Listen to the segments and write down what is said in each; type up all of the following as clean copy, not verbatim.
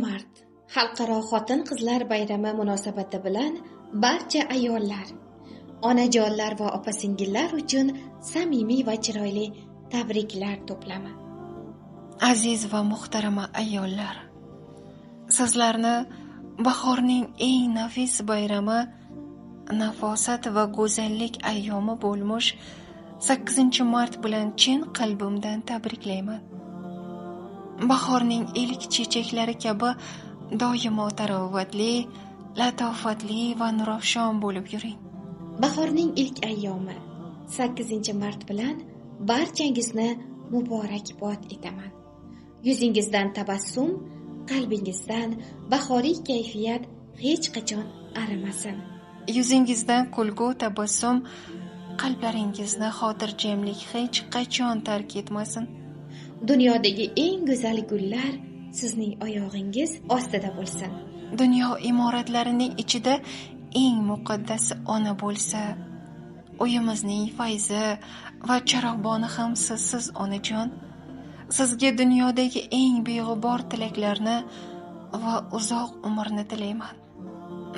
Mart Xalqaro xotin-qizlar bayrami munosabati bilan barcha ayollar, onajonlar va opa-singillar uchun samimiy va chiroyli tabriklar to'plami. Aziz va muhtarama ayollar, sizlarni bahorning eng nafis bayrami, nafosat va go'zallik ayyomi bo'lmuş 8-mart bilan chin qalbimdan tabriklayman. Bahorning ilk chechaklari kabi doimo tarovatli, latofatli va nurafshon bo'lib yuring. Bahorning ilk ayyomi 8-mart bilan barchangizni muborakbod etaman. Yuzingizdan tabassum, qalbingizdan bahoriy kayfiyat hech qachon arimasin. Yuzingizdan kulgu tabassum, qalblaringizni xotirjamlik hech qachon tark etmasin. Dunyodagi eng go'zal gullar sizning oyog'ingiz ostida bo'lsin. Dunyo imoratlarining ichida eng muqaddasi ona bo'lsa, uyimizning fayzi va charog'boni ham sizsiz onajon. Sizga dunyodagi eng beg'ubor tilaklarni va uzoq umrni tilayman.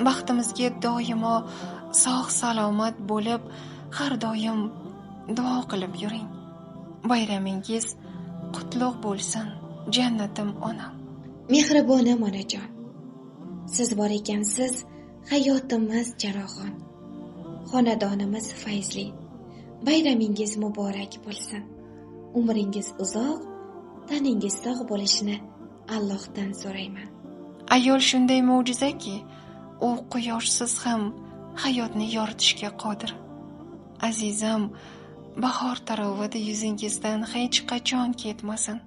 Baxtimizga doimo sog' salomat bo'lib, har doim duo qilib yuring. Bayramingiz qutlug' bo'lsin, jannatim onam. Mehribonim onajon, siz bor ekansiz, hayotimiz charog'on, xonadonimiz fayzli. Bayramingiz muborak bo'lsin. Umringiz uzoq, taningiz sog' bo'lishini Allohdan so'rayman. Ayol shunday mo'jizaki, u quyoshsiz ham hayotni yoritishga qodir. Azizam, bahor tarovati yuzingizdan hech qachon ketmasin.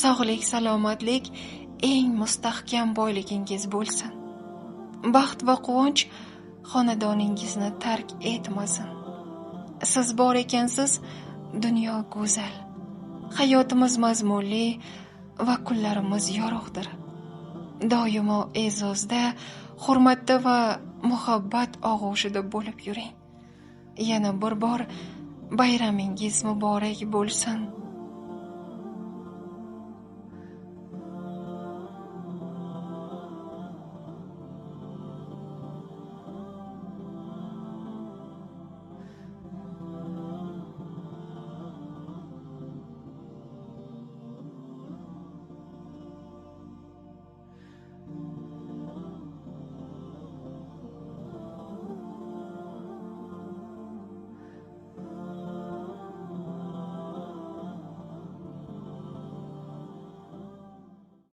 Sog'lik, salomatlik eng mustahkam boyligingiz bo'lsin. Baxt va quvonch xonadoningizni tark etmasin. Siz bor ekansiz, dunyo go'zal. Hayotimiz mazmunli va kunlarimiz yorug'dir. Doimo e'zozda, hurmatda va muhabbat og'ushida bo'lib yuring. Yana bir bor bayramingiz muborak bo'lsin.